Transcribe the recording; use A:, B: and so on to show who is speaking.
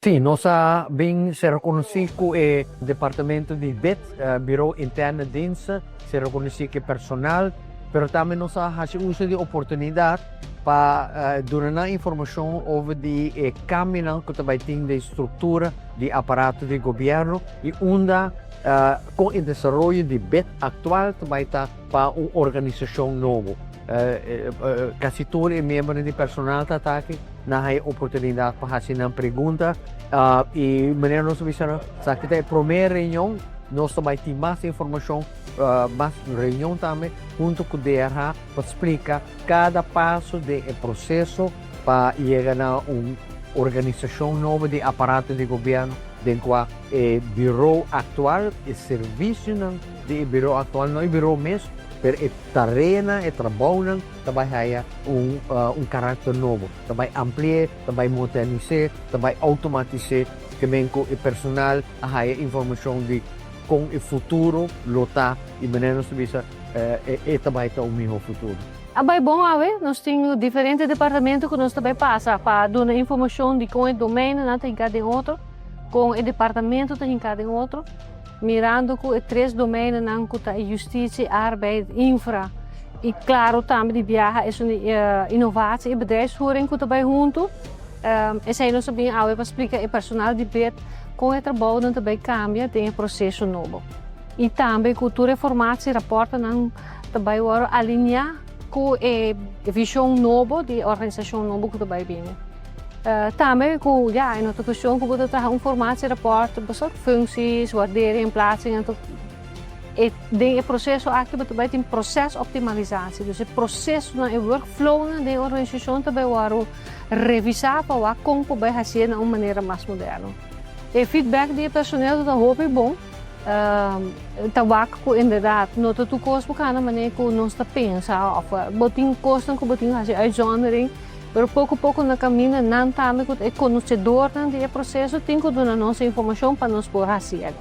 A: Sì, nós bem se reconhece que o Departamento di BID, Bureau Interne Diensten, se reconhece que personal, mas também nós fazemos uso de oportunidade para dar informação sobre o cambio que também tem de estrutura de aparato de governo e onde com o desenvolvimento de BID atual também está para uma organização nova. Quase todos os membros do personal estão aqui na oportunidade para fazer uma pergunta e maneira nós vamos sabe que é a primeira reunião nós também temos mais informação mais reunião também junto com o DRH para explicar cada passo do processo para chegar a uma organização nova de aparato de governo dentro do bureau atual e serviço do bureau atual não é bureau mesmo per terreno e trabalho também há caráter novo, também ampliar, também modernizar, também automatizar, também com o personal há informação de com o futuro lutar e maneira de bisa também está o melhor futuro.
B: É bom, nós temos diferentes departamentos que nós também passa para dar informação de com o domínio não tem cada outro, com o departamento tem cada outro. Mirando com os três domínios, justiça, arbeid, infra. E claro, também de viagem é inovação e bedrijfsvoering que também junto. E zijn nós também para explicar o personal de BID com o trabalho também cambia, tem processo novo. E também cultura e formação reporta também alinhar com a visão nova de organização nova que também vem. Também com in outra questão que você está informatierapport, functies, waardering, plaatsing e processo aqui também tem processo optimalizatie. Dus het proces na e workflow na de organisação também waro revisar para como poder fazer de uma maneira mais moderna. E feedback de personeel dat hoop ik bom. Tabak ko inderdaad no te toekomst bekana maneira que nós está pensa of botin kosten que botin fazer uitzondering. Pero pouco a pouco na caminho não também é conhecedor do processo tem que dar nossa informação para nós poder fazer.